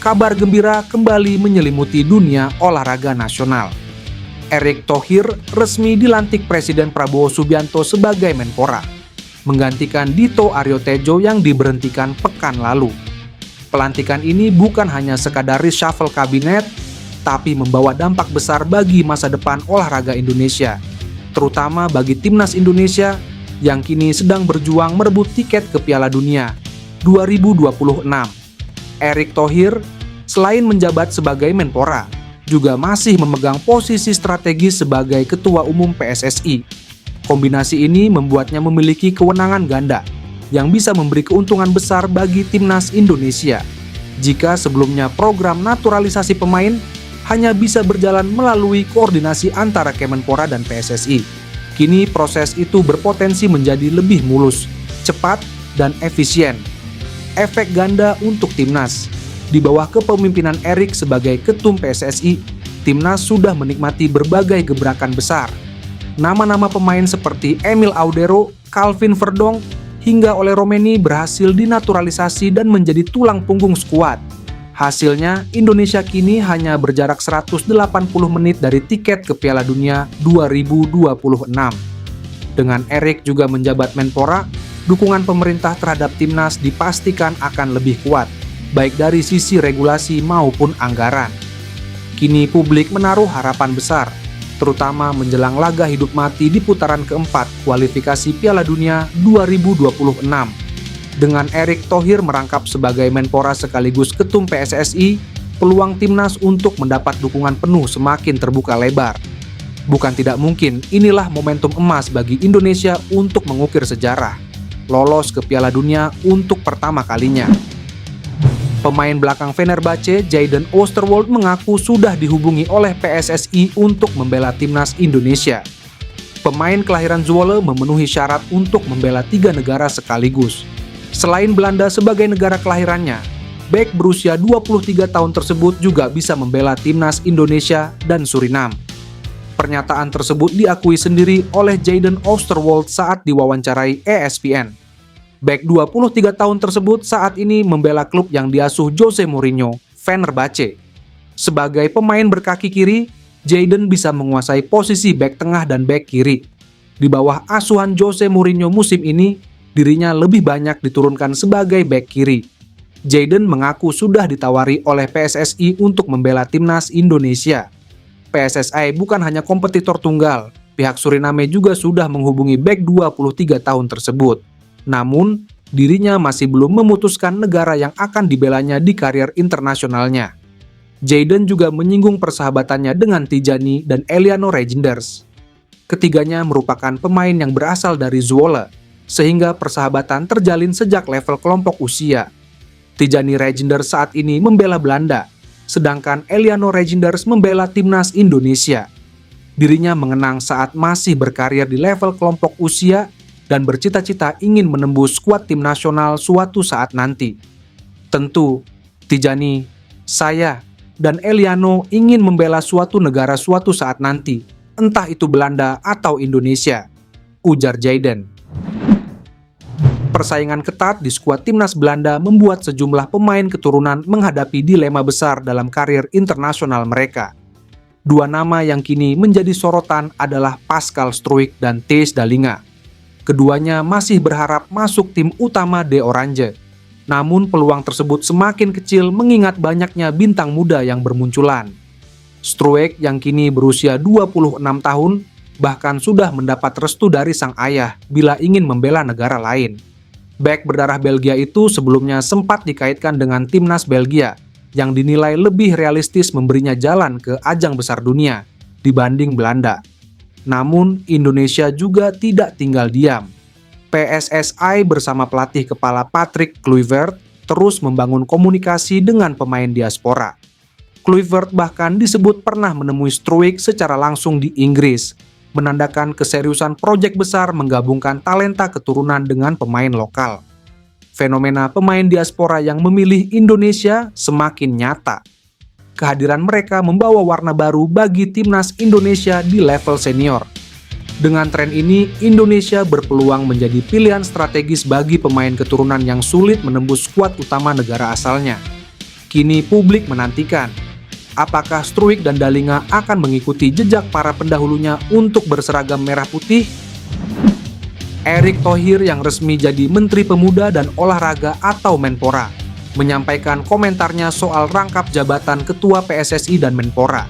kabar gembira kembali menyelimuti dunia olahraga nasional. Erick Thohir resmi dilantik Presiden Prabowo Subianto sebagai Menpora, menggantikan Dito Aryo Tejo yang diberhentikan pekan lalu. Pelantikan ini bukan hanya sekadar reshuffle kabinet, tapi membawa dampak besar bagi masa depan olahraga Indonesia, terutama bagi timnas Indonesia yang kini sedang berjuang merebut tiket ke Piala Dunia 2026. Erick Thohir, selain menjabat sebagai Menpora, juga masih memegang posisi strategis sebagai Ketua Umum PSSI. Kombinasi ini membuatnya memiliki kewenangan ganda yang bisa memberi keuntungan besar bagi timnas Indonesia. Jika sebelumnya program naturalisasi pemain hanya bisa berjalan melalui koordinasi antara Kemenpora dan PSSI, kini proses itu berpotensi menjadi lebih mulus, cepat, dan efisien. Efek ganda untuk timnas. Di bawah kepemimpinan Erick sebagai ketum PSSI, timnas sudah menikmati berbagai gebrakan besar. Nama-nama pemain seperti Emil Audero, Calvin Verdong, hingga Ole Romeni berhasil dinaturalisasi dan menjadi tulang punggung skuad. Hasilnya, Indonesia kini hanya berjarak 180 menit dari tiket ke Piala Dunia 2026. Dengan Erick juga menjabat Menpora, dukungan pemerintah terhadap timnas dipastikan akan lebih kuat, baik dari sisi regulasi maupun anggaran. Kini publik menaruh harapan besar, terutama menjelang laga hidup mati di putaran keempat kualifikasi Piala Dunia 2026. Dengan Erick Thohir merangkap sebagai Menpora sekaligus ketum PSSI, peluang timnas untuk mendapat dukungan penuh semakin terbuka lebar. Bukan tidak mungkin, inilah momentum emas bagi Indonesia untuk mengukir sejarah, lolos ke Piala Dunia untuk pertama kalinya. Pemain belakang Fenerbahce, Jadon Oosterwolde mengaku sudah dihubungi oleh PSSI untuk membela timnas Indonesia. Pemain kelahiran Zwolle memenuhi syarat untuk membela 3 negara sekaligus. Selain Belanda sebagai negara kelahirannya, bek berusia 23 tahun tersebut juga bisa membela timnas Indonesia dan Suriname. Pernyataan tersebut diakui sendiri oleh Jadon Oosterwolde saat diwawancarai ESPN. Bek 23 tahun tersebut saat ini membela klub yang diasuh Jose Mourinho, Fenerbahce. Sebagai pemain berkaki kiri, Jadon bisa menguasai posisi bek tengah dan bek kiri. Di bawah asuhan Jose Mourinho musim ini, dirinya lebih banyak diturunkan sebagai bek kiri. Jadon mengaku sudah ditawari oleh PSSI untuk membela timnas Indonesia. PSSI bukan hanya kompetitor tunggal, pihak Suriname juga sudah menghubungi bek 23 tahun tersebut. Namun, dirinya masih belum memutuskan negara yang akan dibelanya di karier internasionalnya. Jadon juga menyinggung persahabatannya dengan Tijani dan Eliano Reijnders. Ketiganya merupakan pemain yang berasal dari Zwolle, sehingga persahabatan terjalin sejak level kelompok usia. Tijani Reijnders saat ini membela Belanda, sedangkan Eliano Reijnders membela timnas Indonesia. Dirinya mengenang saat masih berkarir di level kelompok usia dan bercita-cita ingin menembus skuad tim nasional suatu saat nanti. Tentu, Tijani, saya, dan Eliano ingin membela suatu negara suatu saat nanti, entah itu Belanda atau Indonesia, ujar Jadon. Persaingan ketat di skuad timnas Belanda membuat sejumlah pemain keturunan menghadapi dilema besar dalam karir internasional mereka. Dua nama yang kini menjadi sorotan adalah Pascal Struijk dan Thijs Dallinga. Keduanya masih berharap masuk tim utama De Oranje. Namun peluang tersebut semakin kecil mengingat banyaknya bintang muda yang bermunculan. Struijk yang kini berusia 26 tahun bahkan sudah mendapat restu dari sang ayah bila ingin membela negara lain. Bek berdarah Belgia itu sebelumnya sempat dikaitkan dengan timnas Belgia yang dinilai lebih realistis memberinya jalan ke ajang besar dunia dibanding Belanda. Namun, Indonesia juga tidak tinggal diam. PSSI bersama pelatih kepala Patrick Kluivert terus membangun komunikasi dengan pemain diaspora. Kluivert bahkan disebut pernah menemui Struijk secara langsung di Inggris, menandakan keseriusan proyek besar menggabungkan talenta keturunan dengan pemain lokal. Fenomena pemain diaspora yang memilih Indonesia semakin nyata. Kehadiran mereka membawa warna baru bagi timnas Indonesia di level senior. Dengan tren ini, Indonesia berpeluang menjadi pilihan strategis bagi pemain keturunan yang sulit menembus skuad utama negara asalnya. Kini publik menantikan, apakah Struijk dan Dallinga akan mengikuti jejak para pendahulunya untuk berseragam merah putih? Erick Thohir yang resmi jadi Menteri Pemuda dan Olahraga atau Menpora menyampaikan komentarnya soal rangkap jabatan Ketua PSSI dan Menpora.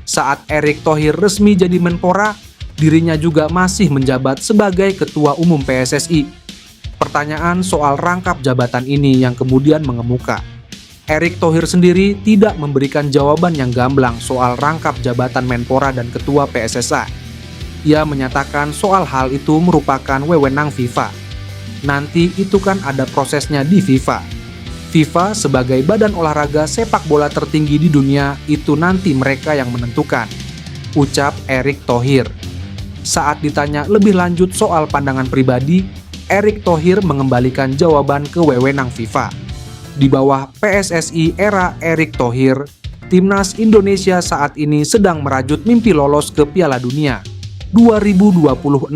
Saat Erick Thohir resmi jadi Menpora, dirinya juga masih menjabat sebagai Ketua Umum PSSI. Pertanyaan soal rangkap jabatan ini yang kemudian mengemuka. Erick Thohir sendiri tidak memberikan jawaban yang gamblang soal rangkap jabatan Menpora dan Ketua PSSI. Ia menyatakan soal hal itu merupakan wewenang FIFA. Nanti itu kan ada prosesnya di FIFA. FIFA sebagai badan olahraga sepak bola tertinggi di dunia itu nanti mereka yang menentukan, ucap Erick Thohir. Saat ditanya lebih lanjut soal pandangan pribadi, Erick Thohir mengembalikan jawaban ke wewenang FIFA. Di bawah PSSI era Erick Thohir, Timnas Indonesia saat ini sedang merajut mimpi lolos ke Piala Dunia 2026.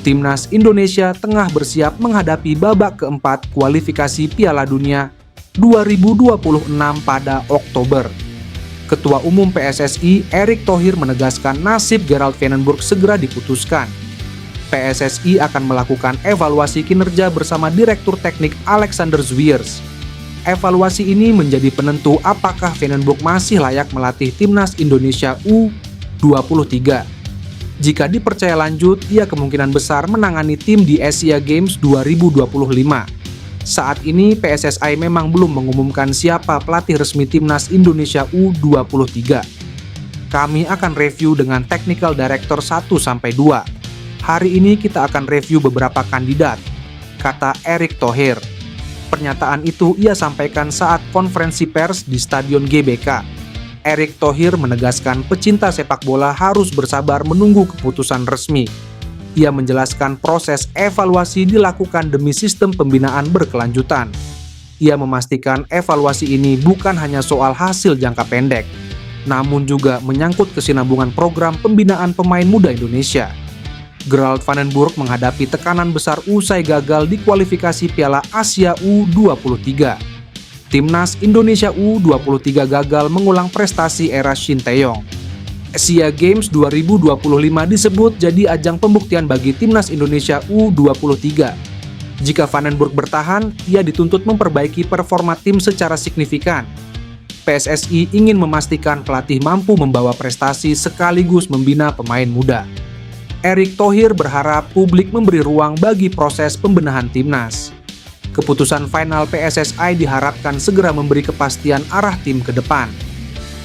Timnas Indonesia tengah bersiap menghadapi babak keempat kualifikasi Piala Dunia 2026 pada Oktober. Ketua Umum PSSI Erick Thohir menegaskan nasib Gerald Vandenburg segera diputuskan. PSSI akan melakukan evaluasi kinerja bersama Direktur Teknik Alexander Zwiers. Evaluasi ini menjadi penentu apakah Vandenburg masih layak melatih Timnas Indonesia U23. Jika dipercaya lanjut, ia kemungkinan besar menangani tim di Asia Games 2025. Saat ini PSSI memang belum mengumumkan siapa pelatih resmi Timnas Indonesia U23. Kami akan review dengan Technical Director 1-2. Hari ini kita akan review beberapa kandidat, kata Erick Thohir. Pernyataan itu ia sampaikan saat konferensi pers di Stadion GBK. Erick Thohir menegaskan pecinta sepak bola harus bersabar menunggu keputusan resmi. Ia menjelaskan proses evaluasi dilakukan demi sistem pembinaan berkelanjutan. Ia memastikan evaluasi ini bukan hanya soal hasil jangka pendek, namun juga menyangkut kesinambungan program pembinaan pemain muda Indonesia. Gerald Vandenburg menghadapi tekanan besar usai gagal di kualifikasi Piala Asia U23. Timnas Indonesia U23 gagal mengulang prestasi era Shin Tae-yong. Asia Games 2025 disebut jadi ajang pembuktian bagi Timnas Indonesia U23. Jika Vandenburg bertahan, ia dituntut memperbaiki performa tim secara signifikan. PSSI ingin memastikan pelatih mampu membawa prestasi sekaligus membina pemain muda. Erick Thohir berharap publik memberi ruang bagi proses pembenahan timnas. Keputusan final PSSI diharapkan segera memberi kepastian arah tim ke depan.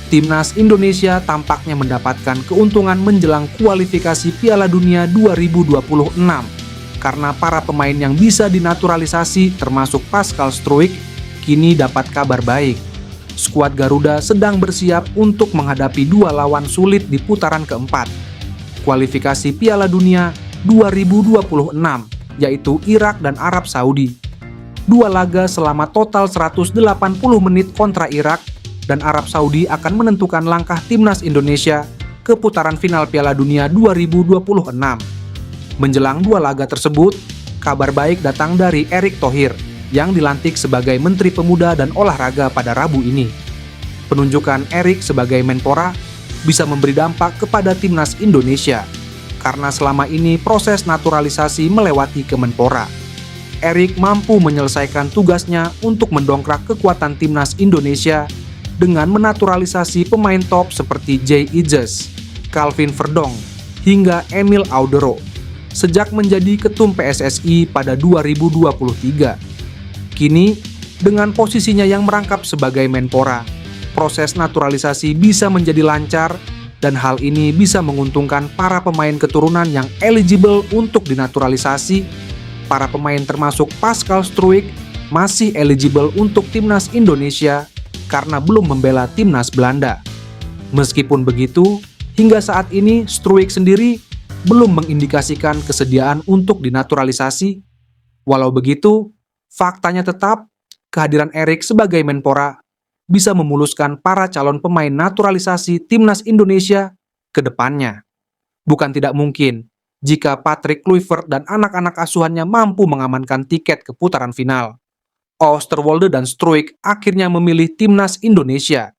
Timnas Indonesia tampaknya mendapatkan keuntungan menjelang kualifikasi Piala Dunia 2026 karena para pemain yang bisa dinaturalisasi termasuk Pascal Struijk kini dapat kabar baik. Skuad Garuda sedang bersiap untuk menghadapi dua lawan sulit di putaran keempat kualifikasi Piala Dunia 2026, yaitu Irak dan Arab Saudi. Dua laga selama total 180 menit kontra Irak dan Arab Saudi akan menentukan langkah Timnas Indonesia ke putaran final Piala Dunia 2026. Menjelang dua laga tersebut, kabar baik datang dari Erick Thohir yang dilantik sebagai Menteri Pemuda dan Olahraga pada Rabu ini. Penunjukan Erick sebagai Menpora bisa memberi dampak kepada Timnas Indonesia, karena selama ini proses naturalisasi melewati Kemenpora. Erick mampu menyelesaikan tugasnya untuk mendongkrak kekuatan Timnas Indonesia dengan menaturalisasi pemain top seperti Jay Ijes, Calvin Verdong, hingga Emil Audero, sejak menjadi ketum PSSI pada 2023. Kini, dengan posisinya yang merangkap sebagai Menpora, proses naturalisasi bisa menjadi lancar dan hal ini bisa menguntungkan para pemain keturunan yang eligible untuk dinaturalisasi. Para pemain termasuk Pascal Struijk masih eligible untuk Timnas Indonesia karena belum membela Timnas Belanda. Meskipun begitu, hingga saat ini Struijk sendiri belum mengindikasikan kesediaan untuk dinaturalisasi. Walau begitu, faktanya tetap kehadiran Erick sebagai Menpora bisa memuluskan para calon pemain naturalisasi Timnas Indonesia ke depannya. Bukan tidak mungkin jika Patrick Kluivert dan anak-anak asuhannya mampu mengamankan tiket ke putaran final. Oosterwolde dan Struijk akhirnya memilih timnas Indonesia.